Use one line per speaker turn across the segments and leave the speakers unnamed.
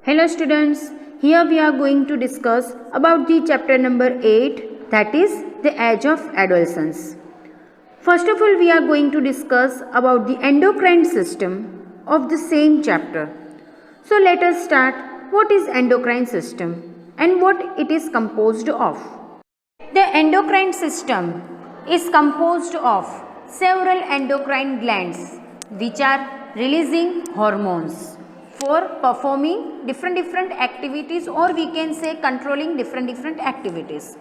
Hello students, here we are going to discuss about the chapter number 8, that is the age of adolescence. First of all, we are going to discuss about the endocrine system of the same chapter. So let us start. What is endocrine system and what it is composed of? The endocrine system is composed of several endocrine glands which are releasing hormones for performing different activities, or we can say controlling different activities.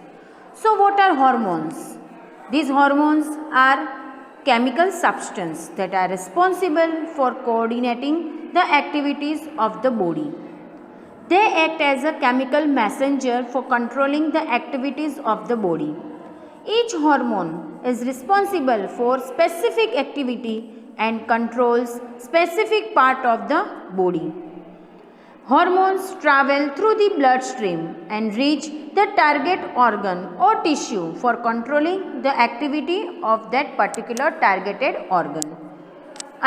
So what are hormones? These hormones are chemical substances that are responsible for coordinating the activities of the body. They act as a chemical messenger for controlling the activities of the body. Each hormone is responsible for specific activity and controls specific part of the body. Hormones travel through the bloodstream and reach the target organ or tissue for controlling the activity of that particular targeted organ.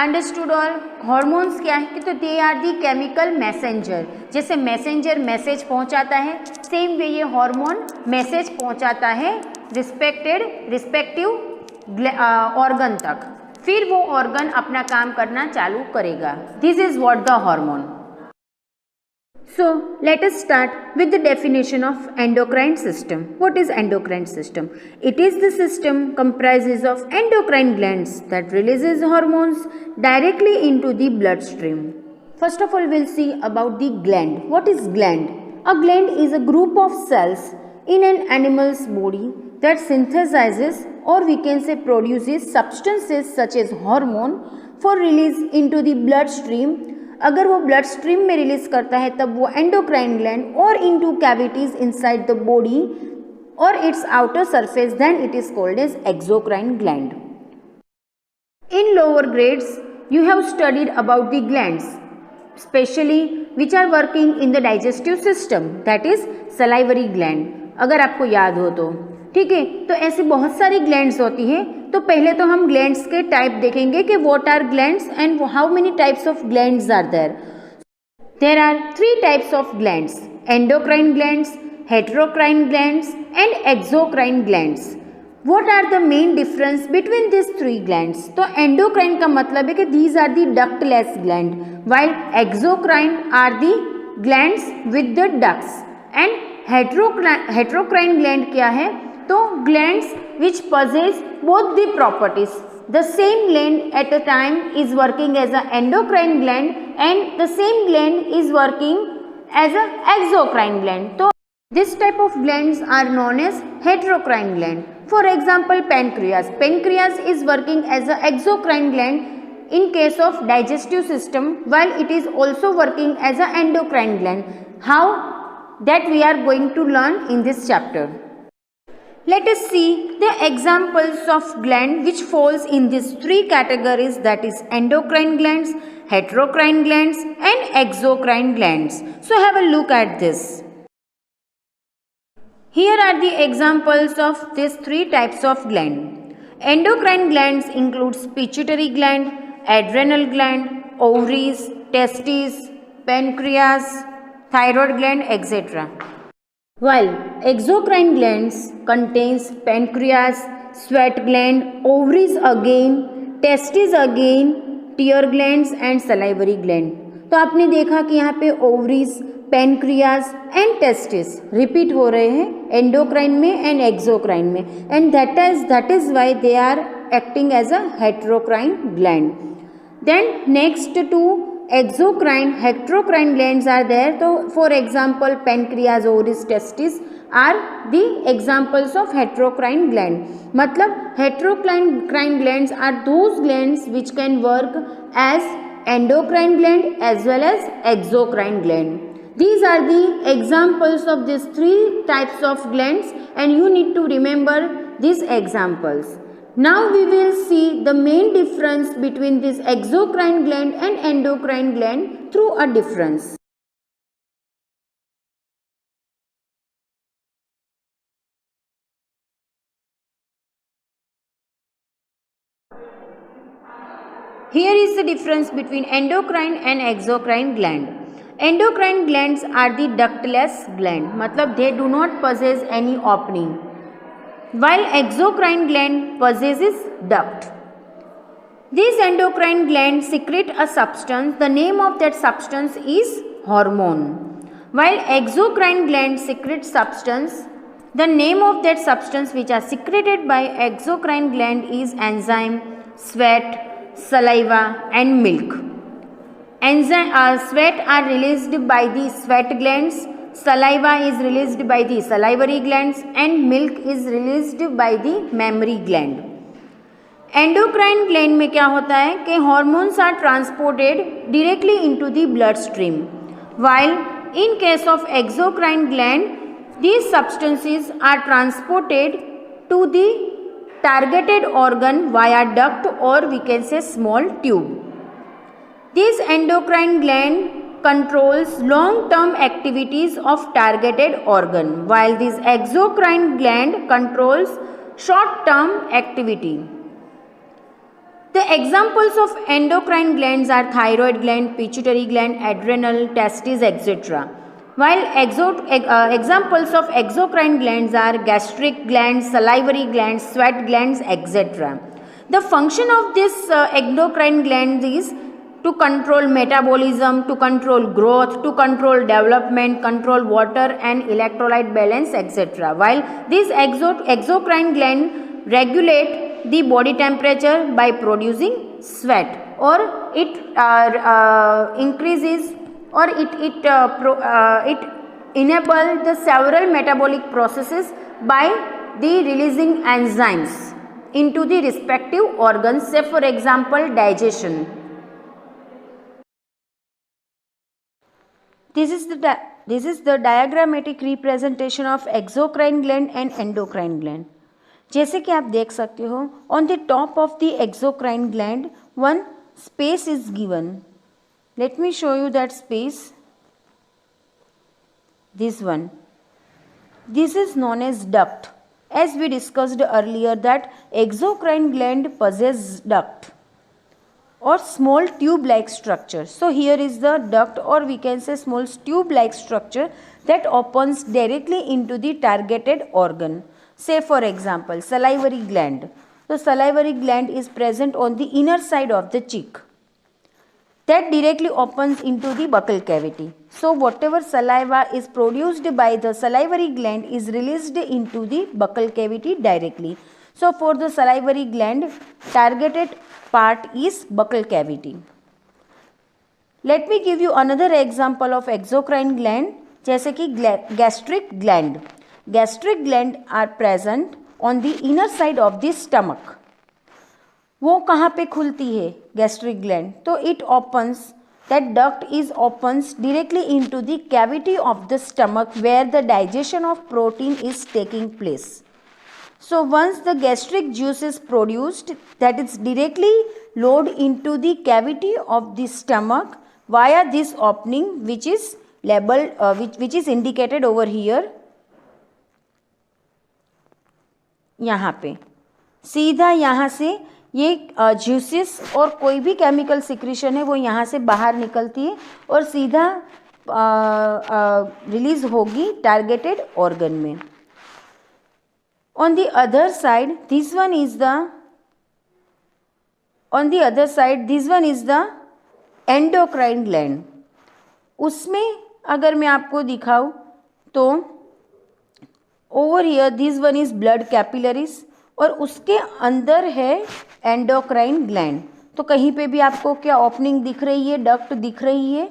Understood all. Hormones क्या है कि तो they are the chemical messenger. जैसे messenger message पहुंचाता है, same way ये hormone message पहुंचाता है रिस्पेक्टिव ऑर्गन तक. फिर वो ऑर्गन अपना काम करना चालू करेगा. This is what the hormone. So let us start with the definition of endocrine system. What is endocrine system? It is the system comprises of endocrine glands that releases hormones directly into the bloodstream. First of all, we'll see about the gland. What is gland? A gland is a group of cells in an animal's body that synthesizes, or we can say produces, substances such as hormone for release into the bloodstream. अगर वो blood stream में release करता है तब वो endocrine gland और into cavities inside the body और its outer surface, then it is called as exocrine gland. In lower grades, you have studied about the glands, specially which are working in the digestive system, that is salivary gland. अगर आपको याद हो तो ठीक है. तो ऐसे बहुत सारी ग्लैंड्स होती हैं. तो पहले तो हम ग्लैंड्स के टाइप देखेंगे कि what are glands and how many types of glands are there. There are 3 types of glands: endocrine glands, heterocrine glands and exocrine glands. What are the main difference between this 3 glands? तो endocrine का मतलब है कि these are the ductless gland, while exocrine are the glands with the ducts. And heterocrine gland क्या है? तो glands which possess both the properties. The same gland at a time is working as an endocrine gland and the same gland is working as an exocrine gland. So this type of glands are known as heterocrine gland. For example, pancreas. Pancreas is working as an exocrine gland in case of digestive system, while it is also working as an endocrine gland. How? That we are going to learn in this chapter. Let us see the examples of gland which falls in these 3 categories, that is endocrine glands, heterocrine glands and exocrine glands. So have a look at this. Here are the examples of these 3 types of gland. Endocrine glands includes pituitary gland, adrenal gland, ovaries, testes, pancreas, thyroid gland, etc. While exocrine glands contains pancreas, sweat gland, ovaries again, testes again, tear glands and salivary gland. तो आपने देखा कि यहाँ पे ovaries, pancreas and testis repeat हो रहे हैं endocrine में एंड एक्सोक्राइन में, and that is why they are acting as a heterocrine gland. Then next 2 exocrine, heterocrine glands are there. So for example, pancreas, ovaries, testes are the examples of heterocrine gland. मतलब heterocrine glands are those glands which can work as endocrine gland as well as exocrine gland. These are the examples of these 3 types of glands and you need to remember these examples. Now we will see the main difference between this exocrine gland and endocrine gland through a difference. Here is the difference between endocrine and exocrine gland. Endocrine glands are the ductless gland, मतलब they do not possess any opening, while exocrine gland possesses duct. These endocrine glands secrete a substance. The name of that substance is hormone. While exocrine glands secrete substance, the name of that substance which are secreted by exocrine gland is enzyme, sweat, saliva and milk. Sweat are released by the sweat glands, saliva is released by the salivary glands and milk is released by the mammary gland. Endocrine gland में क्या होता है कि hormones are transported directly into the blood stream, while in case of exocrine gland these substances are transported to the targeted organ via duct or we can say small tube. This endocrine gland controls long-term activities of targeted organ, while this exocrine gland controls short-term activity. The examples of endocrine glands are thyroid gland, pituitary gland, adrenal, testes, etc. While examples of exocrine glands are gastric glands, salivary glands, sweat glands, etc. The function of this endocrine glands is to control metabolism, to control growth, to control development, control water and electrolyte balance, etc. While these exocrine glands regulate the body temperature by producing sweat, or it increases or it enable the several metabolic processes by the releasing enzymes into the respective organs, say for example digestion. This is the diagrammatic representation of exocrine gland and endocrine gland. जैसे कि आप देख सकते हो, on the top of the exocrine gland one space is given. Let me show you that space. This one. This is known as duct. As we discussed earlier that exocrine gland possesses duct or small tube-like structure. So here is the duct, or we can say small tube-like structure that opens directly into the targeted organ. Say for example salivary gland. So salivary gland is present on the inner side of the cheek. That directly opens into the buccal cavity. So whatever saliva is produced by the salivary gland is released into the buccal cavity directly. So for the salivary gland, targeted part is buccal cavity. Let me give you another example of exocrine gland, जैसे कि gastric gland. Gastric gland are present on the inner side of the stomach. वो कहाँ पे खुलती है gastric gland? तो it opens, that duct is opens directly into the cavity of the stomach where the digestion of protein is taking place. So once the gastric juice is produced, that is directly load into the cavity of the stomach via this opening which is labeled which is indicated over here. यहाँ पे सीधा यहाँ से ये juices और कोई भी chemical secretion है वो यहाँ से बाहर निकलती है और सीधा रिलीज होगी टारगेटेड ऑर्गन में. On the other side, this one is the endocrine gland. उसमें अगर मैं आपको दिखाऊं तो over here this one is blood capillaries और उसके अंदर है एंडोक्राइन ग्लैंड. तो कहीं पे भी आपको क्या ओपनिंग दिख रही है, डक्ट दिख रही है?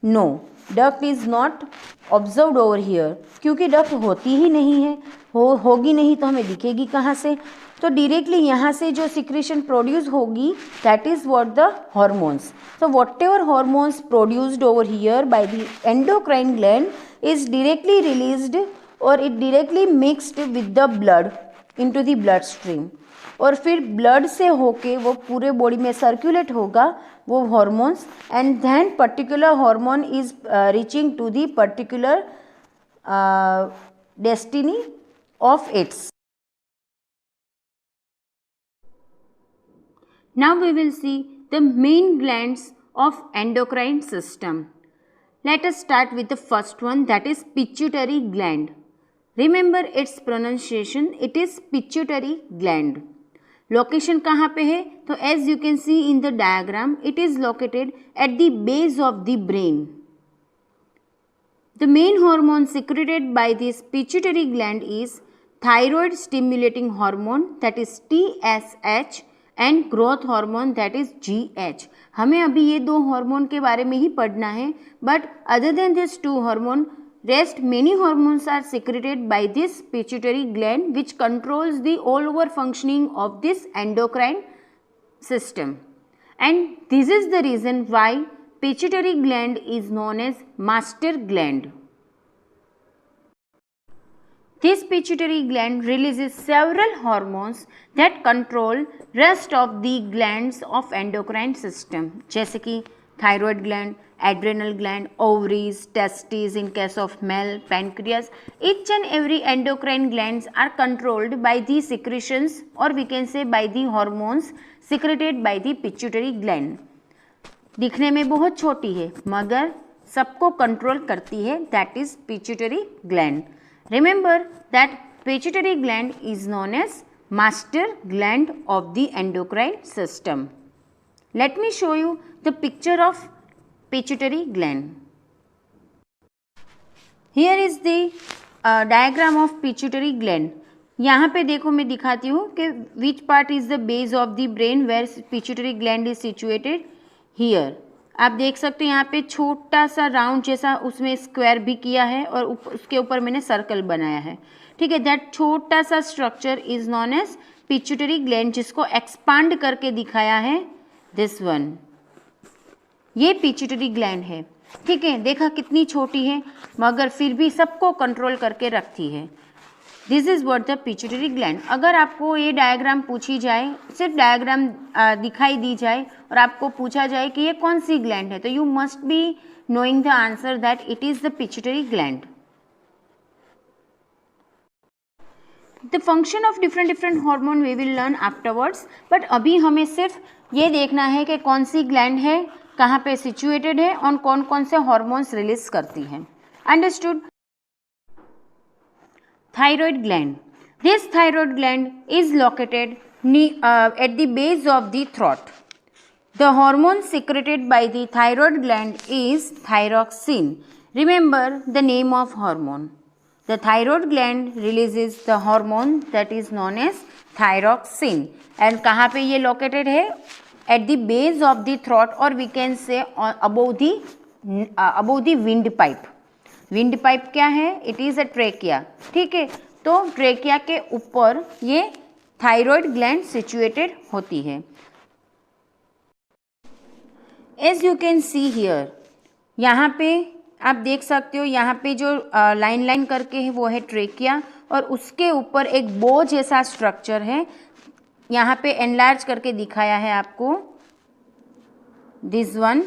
No, duct is not observed over here, क्योंकि डक्ट होती ही नहीं है. होगी नहीं तो हमें दिखेगी कहाँ से? तो डायरेक्टली यहाँ से जो सिक्रीशन प्रोड्यूस होगी that is what the hormones. so whatever hormones produced over here by the endocrine gland is directly released or it directly mixed with the blood into the blood stream और फिर blood से होके वो पूरे body में circulate होगा वो hormones and then particular hormone is reaching to the particular destiny of its. Now we will see the main glands of endocrine system. Let us start with the first one, that is pituitary gland. Remember its pronunciation, it is pituitary gland. Location कहाँ पे है? तो as you can see in the diagram, it is located at the base of the brain. The main hormone secreted by this pituitary gland is thyroid stimulating hormone, that is TSH, and growth hormone, that is GH. हमें अभी ये दो hormone के बारे में ही पढ़ना है, but other than these two hormone, rest many hormones are secreted by this pituitary gland which controls the all over functioning of this endocrine system. And this is the reason why pituitary gland is known as master gland. This pituitary gland releases several hormones that control rest of the glands of endocrine system, जैसे कि thyroid gland, adrenal gland, ovaries, testes in case of male, pancreas. Each and every endocrine glands are controlled by the secretions, or we can say by the hormones secreted by the pituitary gland. दिखने में बहुत छोटी है मगर सबको control करती है, that is pituitary gland. Remember that pituitary gland is known as master gland of the endocrine system. Let me show you the picture of pituitary gland. Here is the diagram of pituitary gland. यहाँ पे देखो मैं दिखाती हूँ कि which part is the base of the brain where pituitary gland is situated. Here आप देख सकते हो यहाँ पे छोटा सा राउंड जैसा उसमें स्क्वायर भी किया है और उसके ऊपर मैंने सर्कल बनाया है. ठीक है, दैट छोटा सा structure is known as pituitary gland, जिसको एक्सपांड करके दिखाया है दिस वन. ये पिट्यूटरी ग्लैंड है. ठीक है, देखा कितनी छोटी है मगर फिर भी सबको कंट्रोल करके रखती है. This is what the pituitary gland. अगर आपको ये डायग्राम पूछी जाए, सिर्फ डायग्राम दिखाई दी जाए और आपको पूछा जाए कि ये कौन सी ग्लैंड है, तो you must be knowing the answer that it is the pituitary gland. The function of different hormone we will learn afterwards, but अभी हमें सिर्फ ये देखना है कि कौन सी ग्लैंड है, कहाँ पे सिचुएटेड है और कौन कौन से हॉर्मोन्स रिलीज करती है. Understood. Thyroid gland. This thyroid gland is located at the base of the throat. The hormone secreted by the thyroid gland is thyroxine. Remember the name of hormone. The thyroid gland releases the hormone that is known as thyroxine. And कहाँ पे ये located है? At the base of the throat, or we can say above the windpipe. Windpipe क्या है? It is a trachea. ठीक है, तो trachea के ऊपर ये थायराइड ग्लैंड सिचुएटेड होती है. As you can see here, यहाँ पे आप देख सकते हो, यहाँ पे जो लाइन लाइन करके है वो है ट्रेकिया और उसके ऊपर एक बो जैसा स्ट्रक्चर है. यहाँ पे एनलार्ज करके दिखाया है आपको, this one.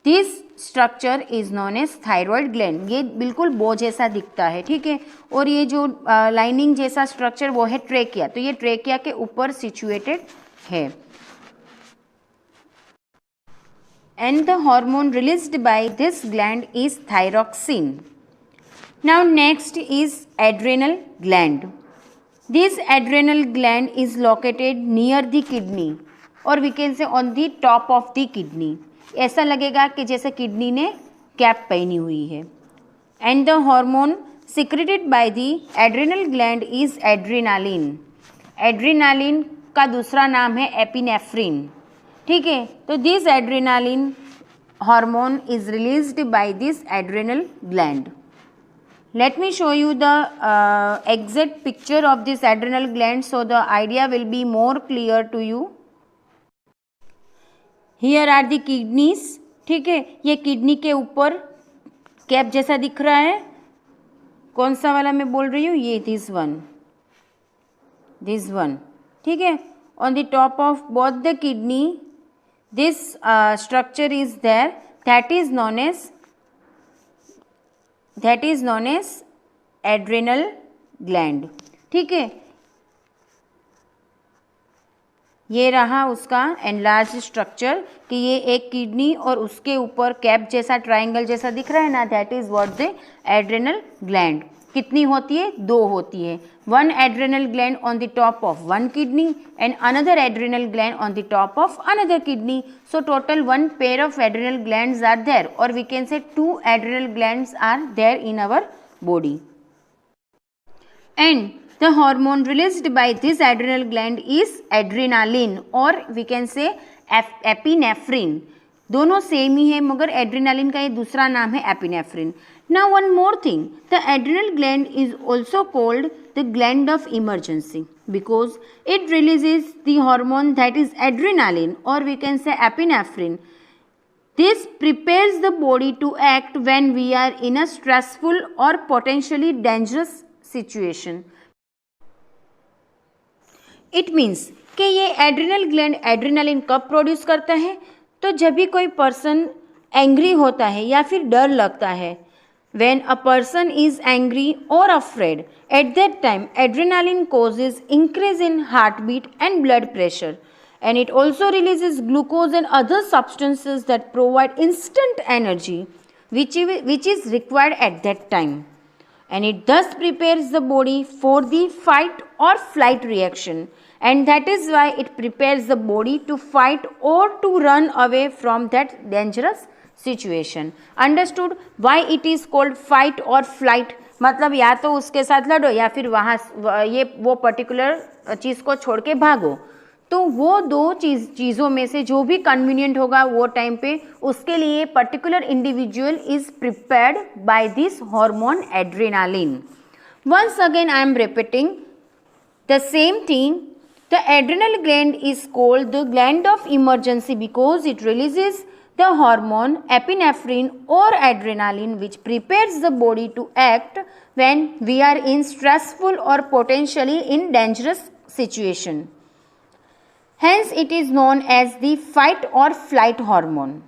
This structure is known as thyroid gland. ये बिल्कुल बो जैसा दिखता है. ठीक है, और ये जो लाइनिंग जैसा स्ट्रक्चर वो है ट्रेकिया. तो ये ट्रेकिया के ऊपर सिचुएटेड है. And the hormone released by this gland is thyroxine. Now next is adrenal gland. This adrenal gland is located near the kidney, और we can say on the top of the kidney. ऐसा लगेगा कि जैसे kidney ने cap पहनी हुई है. And the hormone secreted by the adrenal gland is adrenaline. Adrenaline का दूसरा नाम है एपिनेफ्रिन. ठीक है, तो this adrenaline hormone is released by this adrenal gland. Let me show you the exact picture of this adrenal gland so the idea will be more clear to you. Here are the kidneys. ठीक है, ये kidney के ऊपर cap जैसा दिख रहा है. कौन सा वाला मैं बोल रही हूँ? ये दिस वन. ठीक है, on the top of both the kidney this structure is there, that is known as adrenal gland. ठीक है, ये रहा उसका एनलार्ज स्ट्रक्चर कि ये एक किडनी और उसके ऊपर कैप जैसा ट्राइंगल जैसा दिख रहा है ना, that is what the adrenal gland. कितनी होती है? 2 होती है। One adrenal gland on the top of one kidney and another adrenal gland on the top of another kidney. So total 1 pair of adrenal glands are there, or we can say 2 adrenal glands are there in our body. And the hormone released by this adrenal gland is adrenaline, or we can say epinephrine. दोनों same ही है मगर adrenaline का ये दूसरा नाम है epinephrine. Now one more thing, the adrenal gland is also called the gland of emergency because it releases the hormone that is adrenaline, और we can say epinephrine. This prepares the body to act when we are in a stressful or potentially dangerous situation. It means कि ये adrenal gland adrenaline कब produce करता है? तो जब भी कोई पर्सन एंग्री होता है या फिर डर लगता है, when a person is angry or afraid, at that time adrenaline causes increase in heartbeat and blood pressure, and it also releases glucose and other substances that provide instant energy which is required at that time, and it thus prepares the body for the fight or flight reaction, and that is why it prepares the body to fight or to run away from that dangerous situation. Understood why it is called fight or flight? मतलब या तो उसके साथ लड़ो या फिर वहाँ ये वो पर्टिकुलर चीज़ को छोड़ के भागो। तो वो दो चीज़ों में से जो भी कन्वीनियंट होगा वो टाइम पे उसके लिए particular individual is prepared by this hormone adrenaline. Once again I am repeating the same thing. The adrenal gland is called the gland of emergency because it releases the hormone epinephrine or adrenaline which prepares the body to act when we are in stressful or potentially in dangerous situation. Hence it is known as the fight or flight hormone.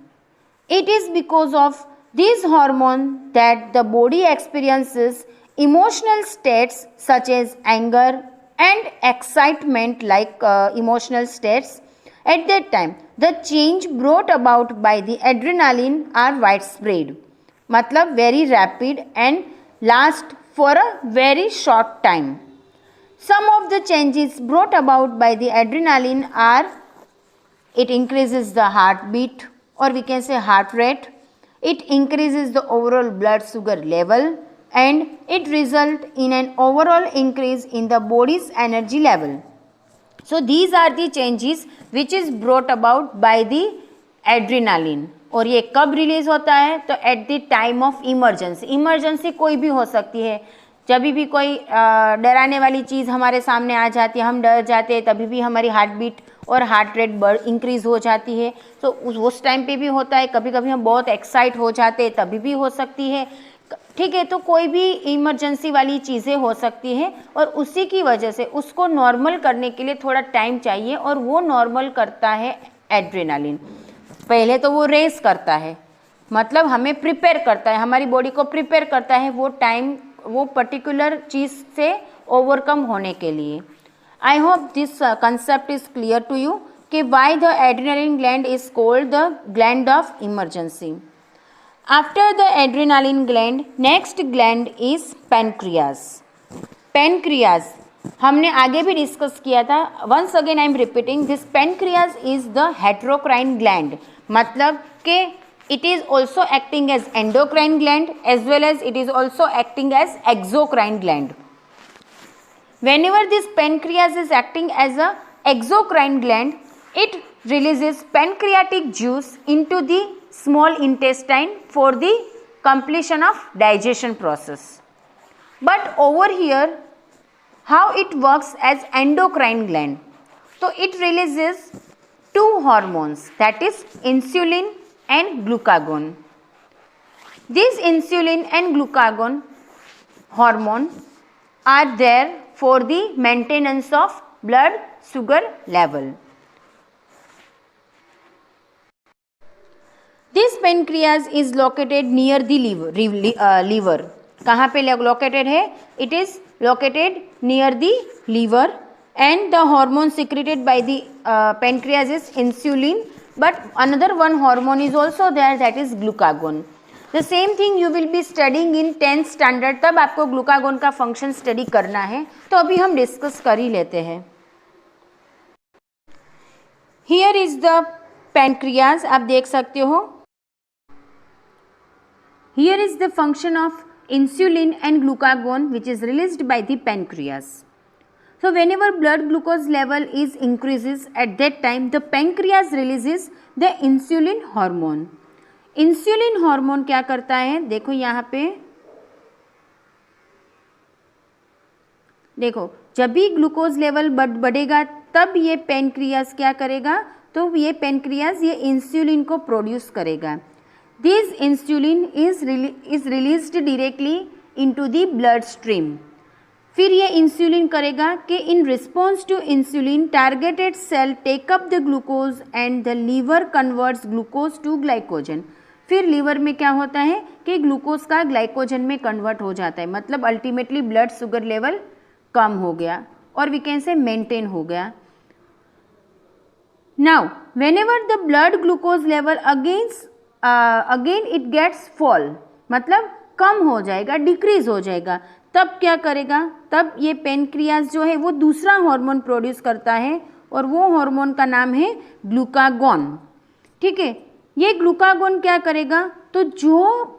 It is because of this hormone that the body experiences emotional states such as anger and excitement like emotional states. At that time the change brought about by the adrenaline are widespread, मतलब very rapid and last for a very short time. Some of the changes brought about by the adrenaline are it increases the heartbeat, or we can say heart rate, it increases the overall blood sugar level, and it results in an overall increase in the body's energy level. So these are the changes which is brought about by the adrenaline. और ये कब release होता है? तो at the time of emergency. Emergency कोई भी हो सकती है, जब भी कोई डराने वाली चीज़ हमारे सामने आ जाती है, हम डर जाते हैं, तभी भी हमारी हार्ट बीट और हार्ट रेट इंक्रीज हो जाती है. तो उस टाइम पे भी होता है. कभी कभी हम बहुत एक्साइट हो जाते हैं, तभी भी हो सकती है. ठीक है, तो कोई भी इमरजेंसी वाली चीज़ें हो सकती है और उसी की वजह से उसको नॉर्मल करने के लिए थोड़ा टाइम चाहिए, और वो नॉर्मल करता है एड्रेनालिन. पहले तो वो रेस करता है, मतलब हमें प्रिपेयर करता है, हमारी बॉडी को प्रिपेयर करता है वो टाइम वो पर्टिकुलर चीज़ से ओवरकम होने के लिए. I hope this concept is clear to you कि why the adrenaline gland is called the gland of emergency. After the adrenaline gland, next gland is pancreas. Pancreas हमने आगे भी डिस्कस किया था. Once again I am repeating, this pancreas is the heterocrine gland. मतलब कि it is also acting as endocrine gland as well as it is also acting as exocrine gland. Whenever this pancreas is acting as a exocrine gland, it releases pancreatic juice into the small intestine for the completion of digestion process. But over here how it works as endocrine gland, so it releases two hormones, that is insulin and glucagon. This insulin and glucagon hormone are there for the maintenance of blood sugar level. This pancreas is located near the liver. कहाँ पे located है? It is located near the liver and the hormone secreted by the pancreas is insulin, but another one hormone is also there, that is glucagon. The same thing you will be studying in 10th standard, तब आपको glucagon का function study करना है, तो अभी हम discuss कर ही लेते हैं. Here is the pancreas, आप देख सकते हो. Here is the function of insulin and glucagon which is released by the pancreas. So whenever blood glucose level is increases, at that time the pancreas releases the insulin hormone. Insulin hormone क्या करता है, देखो यहाँ पे, देखो जब भी glucose level बढ़ेगा तब ये पेनक्रियास क्या करेगा, तो ये पेनक्रियास ये इंसुलिन को प्रोड्यूस करेगा. This insulin is released directly into the blood stream. फिर ये इंसुलिन करेगा कि in response to insulin targeted cell take up the glucose and the liver converts glucose to glycogen. फिर लीवर में क्या होता है कि ग्लूकोज का ग्लाइकोजन में कन्वर्ट हो जाता है, मतलब अल्टीमेटली ब्लड शुगर लेवल कम हो गया और वी कैन से मेंटेन हो गया. Now whenever the blood glucose level again it gets fall, मतलब कम हो जाएगा, डिक्रीज हो जाएगा, तब क्या करेगा, तब ये पेनक्रियास जो है वो दूसरा हार्मोन प्रोड्यूस करता है और वो हार्मोन का नाम है ग्लूकागॉन. ठीक है, ये ग्लूकागॉन क्या करेगा, तो जो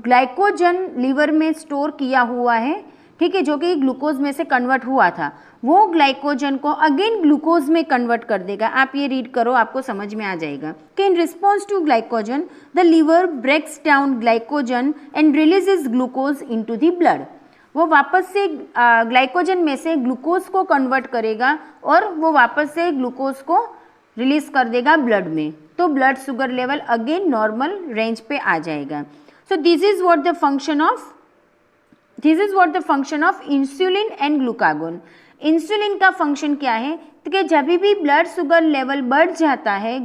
ग्लाइकोजन लीवर में स्टोर किया हुआ है, ठीक है, जो कि ग्लूकोज में से कन्वर्ट हुआ था, वो ग्लाइकोजन को अगेन ग्लूकोज में कन्वर्ट कर देगा. आप ये रीड करो, आपको समझ में आ जाएगा कि in response to glycogen the liver breaks down glycogen and releases glucose into the blood. वो वापस से ग्लाइकोजन में से ग्लूकोज को कन्वर्ट करेगा और वो वापस से ग्लूकोज को रिलीज कर देगा ब्लड में, तो blood sugar level again normal range पे आ जाएगा. So this is what the function of insulin and glucagon. Insulin का फंक्शन क्या है कि जब भी ब्लड शुगर लेवल बढ़ जाता है,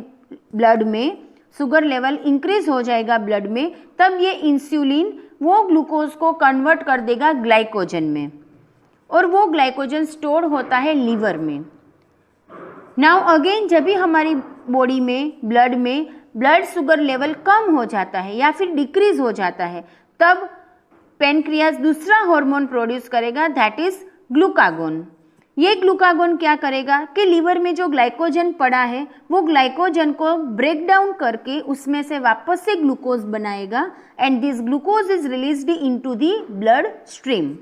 ब्लड में शुगर लेवल इंक्रीज हो जाएगा ब्लड में, तब ये इंसुलिन वो ग्लूकोज को कन्वर्ट कर देगा ग्लाइकोजन में और वो ग्लाइकोजन स्टोर होता है लीवर में. नाउ अगेन जब भी हमारी बॉडी में ब्लड शुगर लेवल कम हो जाता है या फिर डिक्रीज हो जाता है, तब पेनक्रियास दूसरा हार्मोन प्रोड्यूस करेगा, दैट इज ग्लूकागोन. ये ग्लूकागोन क्या करेगा कि लीवर में जो ग्लाइकोजन पड़ा है वो ग्लाइकोजन को ब्रेक डाउन करके उसमें से वापस से ग्लूकोज बनाएगा and this glucose is released into the blood stream,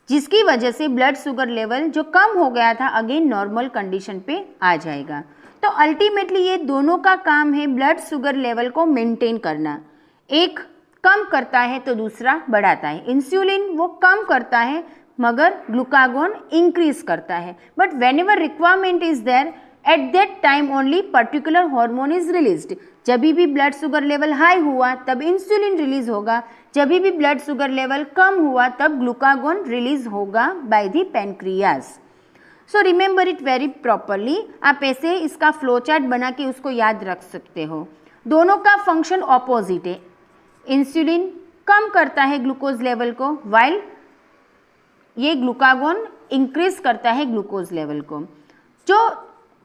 जिसकी वजह से ब्लड शुगर लेवल जो कम हो गया था अगेन नॉर्मल कंडीशन पे आ जाएगा. तो अल्टीमेटली ये दोनों का काम है ब्लड शुगर लेवल को मेंटेन करना. एक कम करता है तो दूसरा बढ़ाता है. इंसुलिन वो कम करता है मगर ग्लूकागोन इंक्रीज करता है. But whenever requirement is there at that time only particular hormone is released. जब भी ब्लड शुगर लेवल हाई हुआ तब इंसुलिन रिलीज होगा, जब भी ब्लड शुगर लेवल कम हुआ तब ग्लूकागोन रिलीज होगा by the pancreas. So remember it very properly. आप ऐसे इसका फ्लो चार्ट बना के उसको याद रख सकते हो. दोनों का फंक्शन ऑपोजिट है. इंसुलिन कम करता है ग्लूकोज लेवल को, वाइल ये ग्लूकागोन इंक्रीज करता है ग्लूकोज लेवल को. जो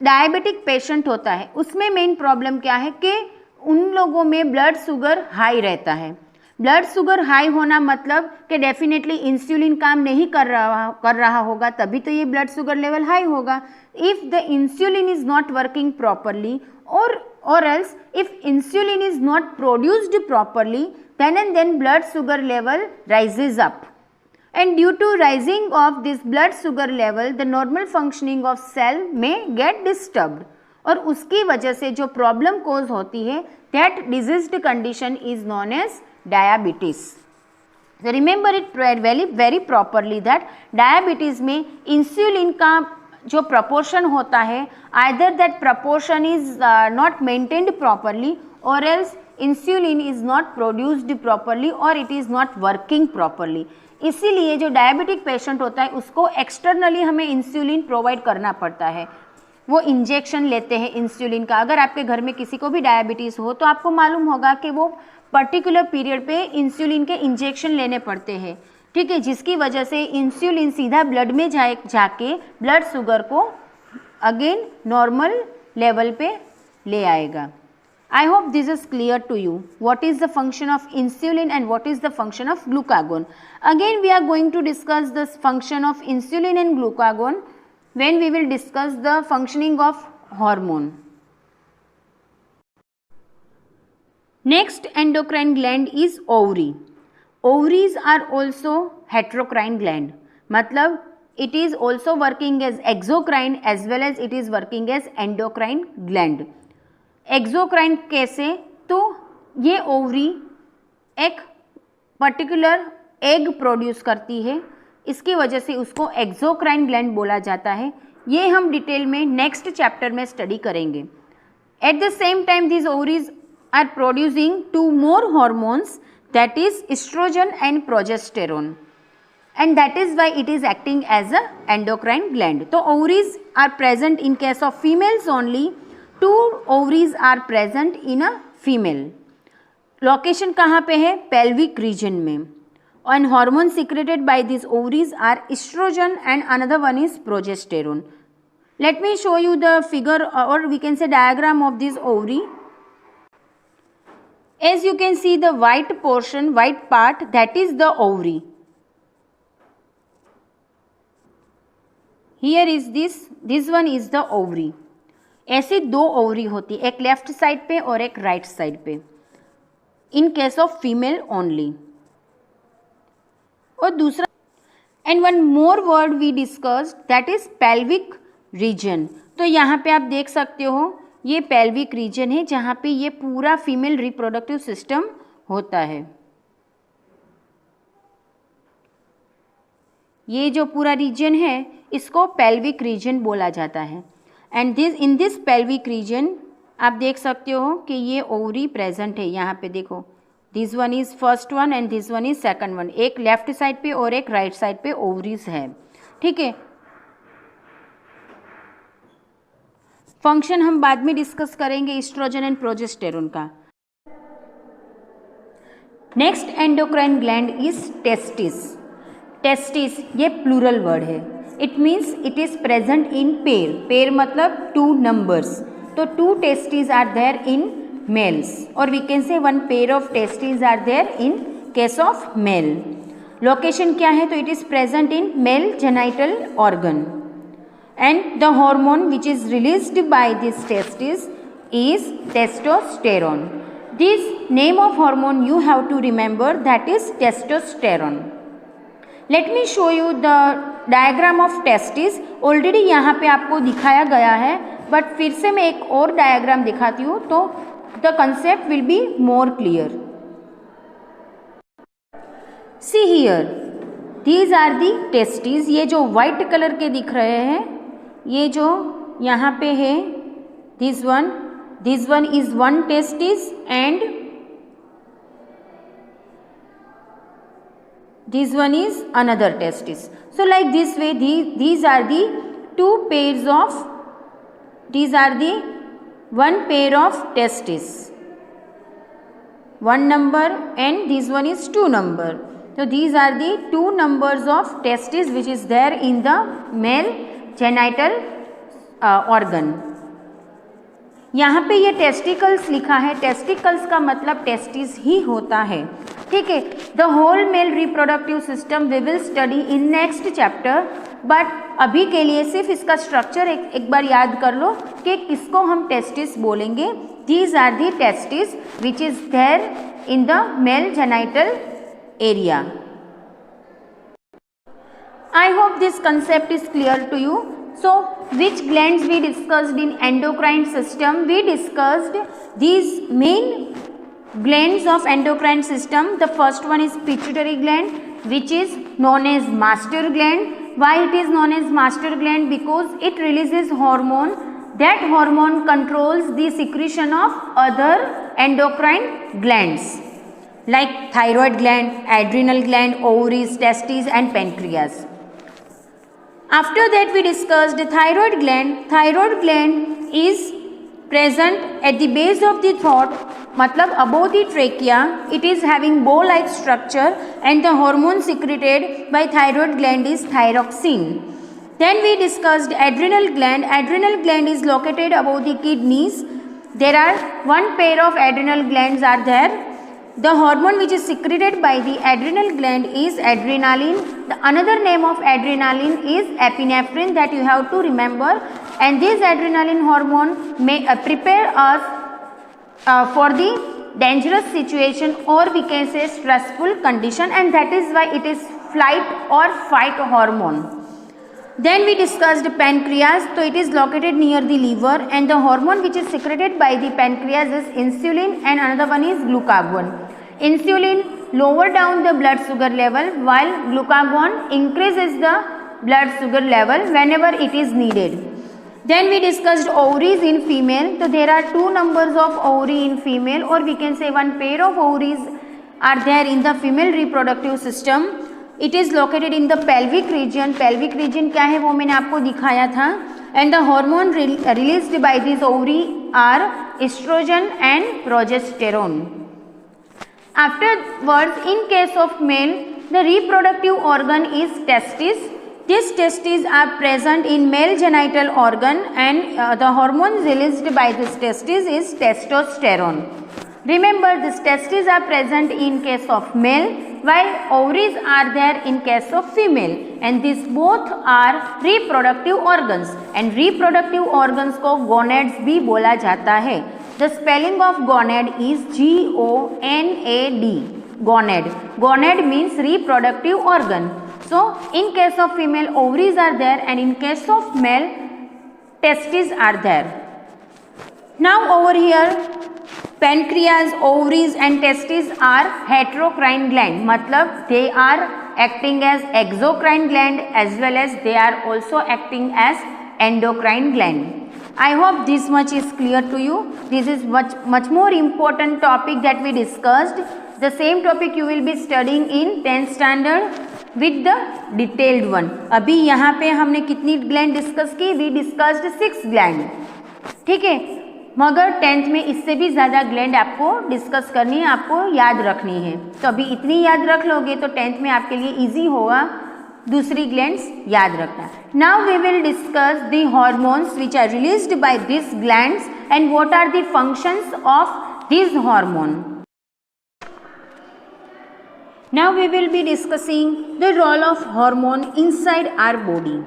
डायबिटिक पेशेंट होता है उसमें मेन प्रॉब्लम क्या है कि उन लोगों में ब्लड शुगर हाई रहता है. ब्लड शुगर हाई होना मतलब कि डेफिनेटली इंसुलिन काम नहीं कर रहा होगा, तभी तो ये ब्लड शुगर लेवल हाई होगा. If the insulin is not working properly or else if insulin is not produced properly, then and then blood sugar level rises up, and due to rising of this blood sugar level the normal functioning of cell may get disturbed, और उसकी वजह से जो problem कोज होती है that diseased condition is known as diabetes. So remember it very properly that diabetes में insulin का जो प्रपोर्शन होता है, either that proportion is not maintained properly or else insulin is not produced properly और it is not working properly. इसीलिए जो diabetic patient होता है उसको एक्सटर्नली हमें इंसुलिन प्रोवाइड करना पड़ता है. वो इंजेक्शन लेते हैं इंसुलिन का. अगर आपके घर में किसी को भी डायबिटीज़ हो तो आपको मालूम होगा कि वो पर्टिकुलर पीरियड पे इंसुलिन के इंजेक्शन लेने पड़ते हैं. ठीक है, जिसकी वजह से इंसुलिन सीधा ब्लड में जाके ब्लड शुगर को अगेन नॉर्मल लेवल पे ले आएगा. I hope this is clear to you. What is the function of insulin and what is the function of glucagon? Again we are going to discuss the function of insulin and glucagon when we will discuss the functioning of hormone. Next endocrine gland is ovary. Ovaries are also heterocrine gland. मतलब it is also working as exocrine as well as it is working as endocrine gland. Exocrine कैसे? तो ये ovary एक particular egg produce करती है, इसकी वजह से उसको एक्सोक्राइन ग्लैंड बोला जाता है. ये हम डिटेल में नेक्स्ट चैप्टर में स्टडी करेंगे. At the same time this ovaries are producing 2 more hormones, that is estrogen and progesterone, and that is why it is acting as a endocrine gland. तो ovaries are present in case of females only. 2 ovaries are present in a female. Location कहाँ पे है? pelvic region में. And hormones secreted by these ovaries are estrogen and another one is progesterone. Let me show you the figure or we can say diagram of this ovary. As you can see the white portion, white part, that is the ovary. Here is this one is the ovary. ऐसे 2 ovary होती है, एक left side पे और एक right side पे, in case of female only. और दूसरा and one more word we discussed that is pelvic region. तो यहाँ पे आप देख सकते हो ये पेल्विक रीजन है जहाँ पे ये पूरा फीमेल रिप्रोडक्टिव सिस्टम होता है. ये जो पूरा रीजन है इसको पेल्विक रीजन बोला जाता है. And in this pelvic region आप देख सकते हो कि ये ओवरी प्रेजेंट है. यहाँ पे देखो, this one is first one and this one is second one. एक लेफ्ट साइड पे और एक राइट साइड पे ओवरीज है. ठीक है, फंक्शन हम बाद में डिस्कस करेंगे एस्ट्रोजन एंड प्रोजेस्टेरोन का. Next endocrine gland is testis. Testis ये प्लूरल वर्ड है. It means it is present in pair. Pair मतलब 2 numbers. तो 2 testes are there in males or we can say 1 pair of testes are there in case of male. Location क्या है? तो it is present in male genital organ. And the hormone which is released by this testis is testosterone. This name of hormone you have to remember, that is testosterone. Let me show you the diagram of testis. Already यहाँ पे आपको दिखाया गया है, but फिर से मैं एक और diagram दिखाती हूँ तो the concept will be more clear. See here, these are the testes. ये जो white color के दिख रहे हैं, ये जो यहाँ पे है this one is one testis and this one is another testis. So like this way these are the 2 pairs of, these are the 1 pair of testis, 1 number and this one is 2 number. So these are the 2 numbers of testis which is there in the male genital organ. यहाँ पे ये testicles लिखा है. Testicles का मतलब testis ही होता है. ठीक है, the whole male reproductive system we will study in next chapter, but अभी के लिए सिर्फ इसका स्ट्रक्चर एक बार याद कर लो कि किसको हम टेस्टिस बोलेंगे. These are the testis which is there in the male genital area. I hope this concept is clear to you. So which glands we discussed in endocrine system? We discussed these main glands of endocrine system. The first one is pituitary gland which is known as master gland. Why it is known as master gland? Because it releases hormone. That hormone controls the secretion of other endocrine glands like thyroid gland, adrenal gland, ovaries, testes and pancreas. After that we discussed the thyroid gland. Thyroid gland is present at the base of the throat, matlab above the trachea. It is having bow-like structure, and the hormone secreted by thyroid gland is thyroxine. Then we discussed adrenal gland. Adrenal gland is located above the kidneys. There are one pair of adrenal glands are there. The hormone which is secreted by the adrenal gland is adrenaline. The another name of adrenaline is epinephrine, that you have to remember. And this adrenaline hormone may prepare us for the dangerous situation, or we can say stressful condition, and that is why it is flight or fight hormone. Then we discussed pancreas. So it is located near the liver, and the hormone which is secreted by the pancreas is insulin, and another one is glucagon. Insulin lower down the blood sugar level, while glucagon increases the blood sugar level whenever it is needed. Then we discussed ovaries in female. So there are two numbers of ovary in female, or we can say one pair of ovaries are there in the female reproductive system. It is located in the pelvic region. Pelvic region क्या है वो मैंने आपको दिखाया था. And the hormone released by this ovary are estrogen and progesterone. Afterwards, in case of male, the reproductive organ is testis. These testes are present in male genital organ, and the hormone released by this testis is testosterone. Remember, these testes are present in case of male, while ovaries are there in case of female, and these both are reproductive organs, and reproductive organs को gonads भी बोला जाता है. The spelling of gonad is G-O-N-A-D, gonad. Gonad means reproductive organ. So in case of female, ovaries are there, and in case of male, testes are there. Now over here, pancreas, ovaries and testes are heterocrine gland, matlab they are acting as exocrine gland as well as they are also acting as endocrine gland. I hope this much is clear to you. This is much more important topic that we discussed. The same topic you will be studying in 10th standard with the detailed one. अभी यहाँ पे हमने कितनी gland discuss की? We discussed 6 gland. ठीक है, मगर 10th में इससे भी ज़्यादा ग्लैंड आपको डिस्कस करनी है, आपको याद रखनी है. तो अभी इतनी याद रख लोगे तो 10th में आपके लिए इजी होगा दूसरी ग्लैंड्स याद रखना. Now we will discuss the hormones which are released by this glands and what are the functions of this hormone. Now we will be discussing the role of hormone inside our body.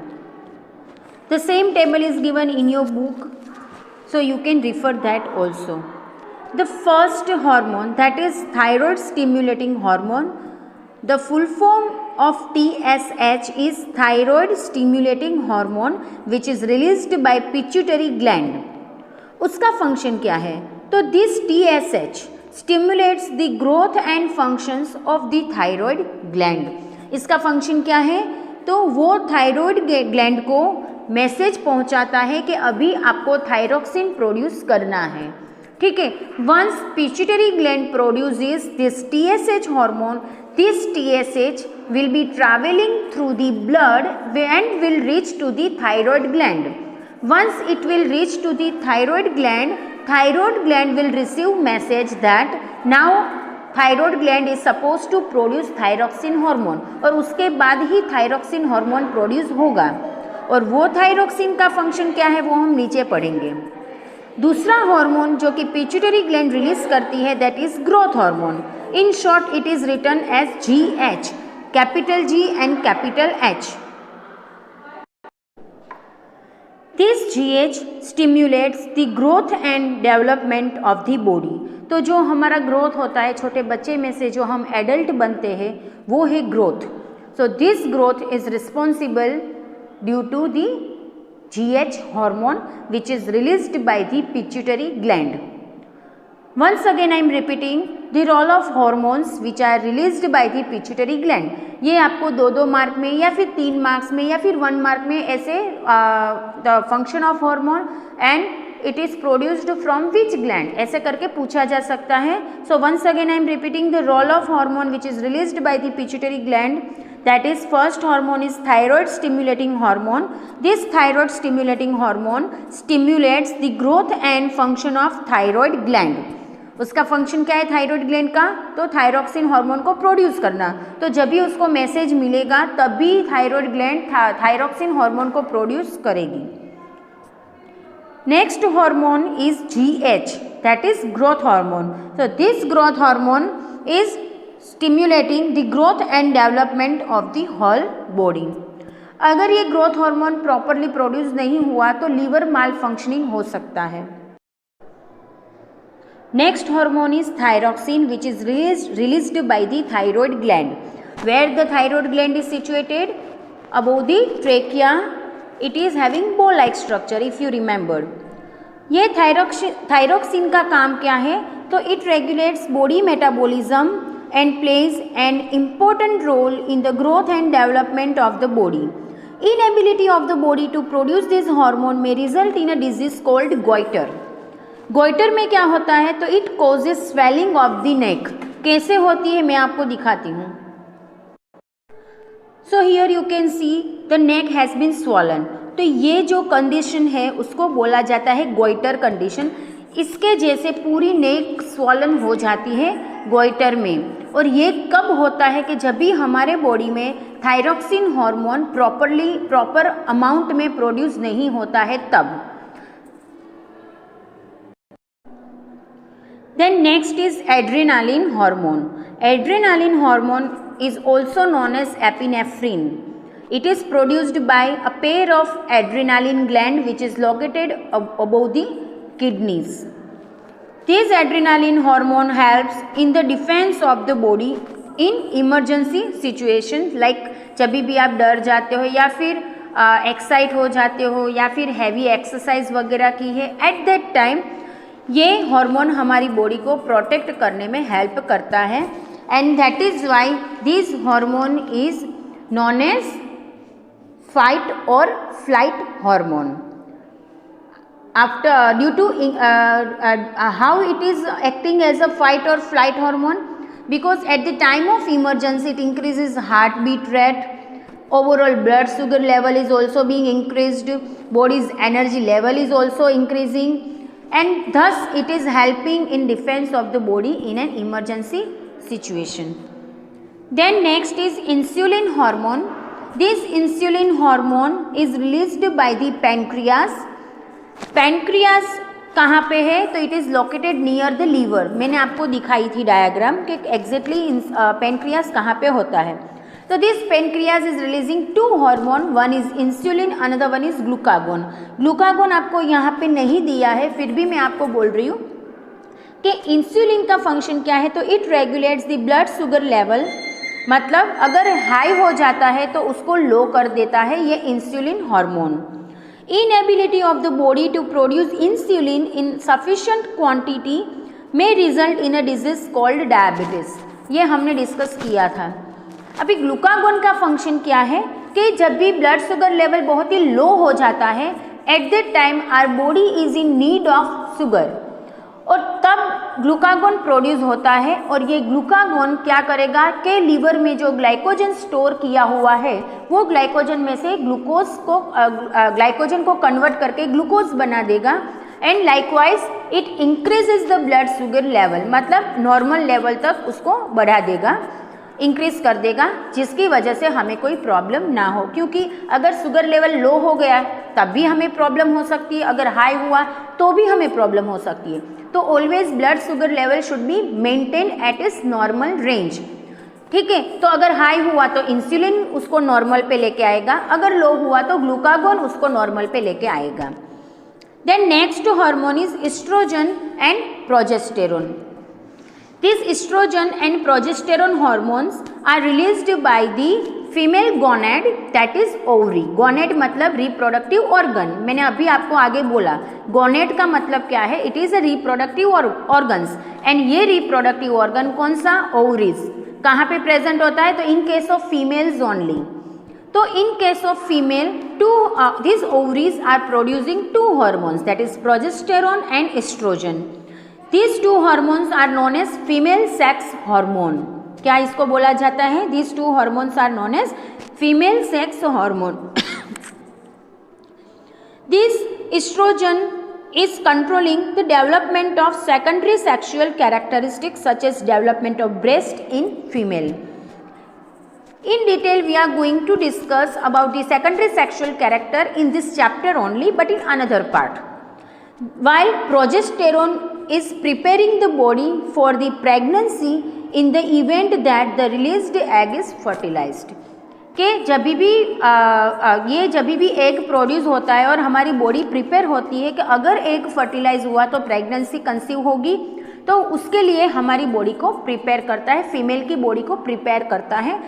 The same table is given in your book, so you can refer that also. The first hormone, that is thyroid stimulating hormone. The full form of TSH is thyroid stimulating hormone which is released by pituitary gland. उसका function क्या है? तो this TSH stimulates the growth and functions of the thyroid gland. इसका function क्या है? तो वो thyroid gland को मैसेज पहुंचाता है कि अभी आपको थायरोक्सिन प्रोड्यूस करना है. ठीक है, once pituitary gland produces this TSH hormone, this TSH will be travelling through the blood and will reach to the thyroid gland. Once it will reach to the thyroid gland will receive message that now thyroid gland is suppose to produce thyroxine hormone, और उसके बाद ही thyroxine hormone produce होगा. और वो thyroxine का function क्या है वो हम नीचे पढ़ेंगे. दूसरा हार्मोन जो कि पिट्यूटरी ग्लैंड रिलीज करती है, that is growth hormone. In short it is written as GH, capital G and capital H. This GH stimulates the growth and development of the body. तो जो हमारा ग्रोथ होता है छोटे बच्चे में से जो हम एडल्ट बनते हैं वो है growth. So this growth is responsible due to the GH hormone which is released by the pituitary gland. Once again I am repeating the role of hormones which are released by the pituitary gland. ये आपको 2-2 mark में या फिर 3 marks में या फिर 1 mark में ऐसे the function of hormone and it is produced from which gland ऐसे करके पूछा जा सकता है. So once again I am repeating the role of hormone which is released by the pituitary gland. That is, first hormone is thyroid stimulating hormone. This thyroid stimulating hormone stimulates the growth and function of thyroid gland. उसका function क्या है thyroid gland का? तो thyroxine hormone को produce करना. तो जब भी उसको मैसेज मिलेगा तभी थायराइड ग्लैंड थायरोक्सिन हार्मोन को प्रोड्यूस करेगी. Next hormone is GH, that is growth hormone. So this growth hormone is stimulating the growth and development of the whole body. अगर ये ग्रोथ हार्मोन प्रॉपरली प्रोड्यूस नहीं हुआ तो liver माल functioning हो सकता है. Next hormone is thyroxine which is released by the thyroid gland. Where the thyroid gland is situated? Above the trachea. It is having bow-like structure if you remember. ये thyroxine का काम क्या है? तो it regulates body metabolism and plays an important role in the growth and development of the body. Inability of the body to produce this hormone may result in a disease called goiter. goiter में क्या होता है? तो it causes swelling of the neck. कैसे होती है मैं आपको दिखाती हूँ. So here you can see the neck has been swollen. तो ये जो कंडीशन है उसको बोला जाता है गोइटर कंडीशन. इसके जैसे पूरी नेक स्वॉलन हो जाती है गोइटर में. और ये कब होता है कि जब भी हमारे बॉडी में थायरोक्सिन हार्मोन प्रॉपर अमाउंट में प्रोड्यूस नहीं होता है तब. Then next is adrenaline hormone. Adrenaline hormone is also known as epinephrine. It is produced by a pair of adrenaline gland which is located above the kidneys. This adrenaline hormone helps in the defense of the body in emergency situations like जब भी आप डर जाते हो या फिर excite हो जाते हो या फिर हैवी एक्सरसाइज वगैरह की है, एट दैट टाइम ये हार्मोन हमारी बॉडी को प्रोटेक्ट करने में हेल्प करता है. And that is why this hormone is known as fight or flight hormone. After due to how it is acting as a fight or flight hormone, because at the time of emergency it increases heartbeat rate, overall blood sugar level is also being increased, body's energy level is also increasing, and thus it is helping in defense of the body in an emergency situation. Then next is insulin hormone. This insulin hormone is released by the pancreas. Pancreas कहाँ पे है? तो it is located near the liver. मैंने आपको दिखाई थी diagram कि exactly pancreas कहाँ पे होता है. तो this pancreas is releasing two hormone, one is insulin, another one is glucagon. Glucagon आपको यहाँ पे नहीं दिया है, फिर भी मैं आपको बोल रही हूँ कि इंसुलिन का फंक्शन क्या है. तो it regulates the blood sugar level. मतलब अगर हाई हो जाता है तो उसको लो कर देता है ये insulin hormone. Inability of the body to produce insulin in sufficient quantity may result in a disease called diabetes. ये हमने डिस्कस किया था. अभी ग्लूकागोन का फंक्शन क्या है कि जब भी ब्लड शुगर लेवल बहुत ही लो हो जाता है, at that time our body is in need of sugar, और तब ग्लूकागोन प्रोड्यूस होता है. और ये ग्लूकागोन क्या करेगा कि लीवर में जो ग्लाइकोजन स्टोर किया हुआ है वो ग्लाइकोजन में से ग्लाइकोजन को कन्वर्ट करके ग्लूकोज बना देगा. And likewise it increases the blood sugar level. मतलब नॉर्मल लेवल तक उसको बढ़ा देगा, इंक्रीज कर देगा, जिसकी वजह से हमें कोई प्रॉब्लम ना हो. क्योंकि अगर शुगर लेवल लो हो गया तब भी हमें प्रॉब्लम हो सकती है, अगर हाई हुआ तो भी हमें प्रॉब्लम हो सकती है. तो always blood sugar level should be maintain at its normal range. ठीक है. तो अगर हाई हुआ तो इंसुलिन उसको नॉर्मल पे लेके आएगा, अगर लो हुआ तो ग्लूकागोन उसको नॉर्मल पे लेके आएगा. Then next hormone is estrogen and progesterone. These estrogen and progesterone hormones are released by the female gonad, that is ovary. Gonad मतलब reproductive organ. मैंने अभी आपको आगे बोला gonad का मतलब क्या है. It is a reproductive organs. And ये reproductive organ कौन सा? ovaries. कहाँ पे present होता है? तो in case of females only. तो in case of female, these ovaries are producing two hormones, that is progesterone and estrogen. These two hormones are known as female sex hormone. क्या इसको बोला जाता है? These two hormones are known as female sex hormone. This estrogen is controlling the development of secondary sexual characteristics such as development of breast in female. In detail we are going to discuss about the secondary sexual character in this chapter only, but in another part. While progesterone is preparing the body for the pregnancy in the event that the released egg is fertilized. कि जब भी egg produce होता है और हमारी body prepare होती है कि अगर एग फर्टिलाइज हुआ तो प्रेगनेंसी कंसीव होगी, तो उसके लिए हमारी बॉडी को प्रिपेयर करता है, फीमेल की बॉडी को प्रिपेयर करता है।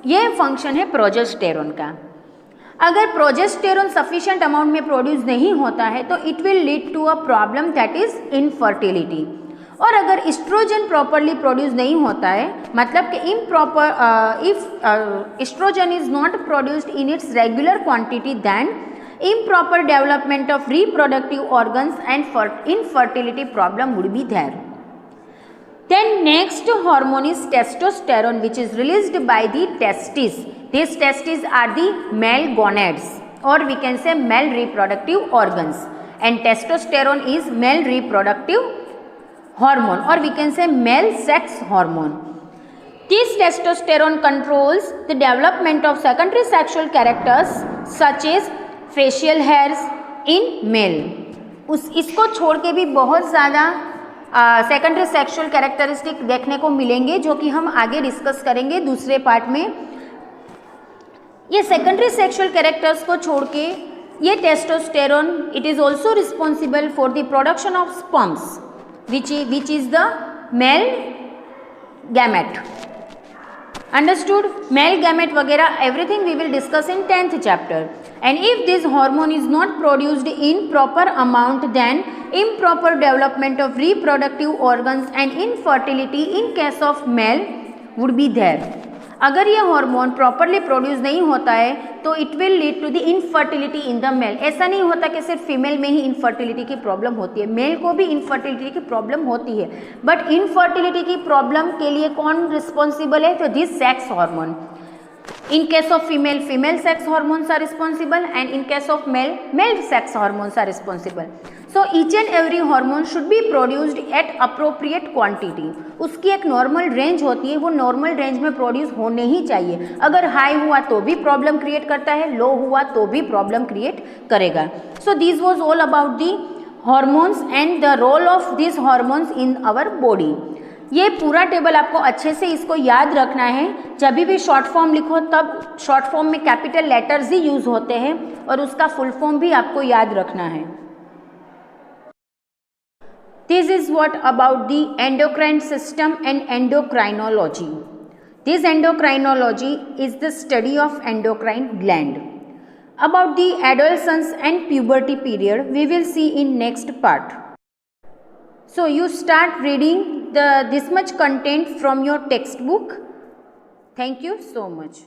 ये फंक्शन है प्रोजेस्टेरोन का। अगर प्रोजेस्टेरोन सफिशिएंट अमाउंट में प्रोड्यूस नहीं होता है तो it will lead to a problem that is infertility. और अगर एस्ट्रोजन प्रॉपरली प्रोड्यूस नहीं होता है, मतलब कि if estrogen is not produced in its regular quantity, then improper development of reproductive organs and infertility problem would be there. Then next hormone is testosterone, which is released by the testes. These testes are the male gonads, or we can say male reproductive organs, and testosterone is male reproductive hormone, or we can say male sex hormone. This testosterone controls the development of secondary sexual characters such as facial hairs in male. इसको छोड़ के भी बहुत ज़्यादा secondary sexual characteristic देखने को मिलेंगे, जो कि हम आगे डिस्कस करेंगे दूसरे पार्ट में। ये सेकेंडरी सेक्सुअल कैरेक्टर्स को छोड़ के ये testosterone it is also responsible for the production of sperms which is the male gamete. Understood? Male gamete वगैरह everything we will discuss in 10th chapter. And if this hormone is not produced in proper amount, then improper development of reproductive organs and infertility in case of male would be there. अगर ये hormone properly produce नहीं होता है तो it will lead to the infertility in the male. ऐसा नहीं होता कि सिर्फ फीमेल में ही इनफर्टिलिटी की प्रॉब्लम होती है, मेल को भी इनफर्टिलिटी की प्रॉब्लम होती है। बट इनफर्टिलिटी की प्रॉब्लम के लिए कौन रिस्पॉन्सिबल है? तो this sex hormone. In case of female, female sex hormones are responsible, and in case of male, male sex hormones are responsible. So each and every hormone should be produced at appropriate quantity. उसकी एक normal range होती है, वो normal range में produce होने ही चाहिए। अगर high हुआ तो भी प्रॉब्लम क्रिएट करता है, लो हुआ तो भी प्रॉब्लम क्रिएट करेगा। So this was all about the hormones and the role of these hormones in our body. ये पूरा टेबल आपको अच्छे से इसको याद रखना है। जब भी शॉर्ट फॉर्म लिखो तब शॉर्ट फॉर्म में कैपिटल लेटर्स ही यूज होते हैं और उसका फुल फॉर्म भी आपको याद रखना है। This is what about the endocrine system and endocrinology. This endocrinology is the study of endocrine gland. About the adolescence and puberty period we will see in next part. So you start reading this much content from your textbook. Thank you so much.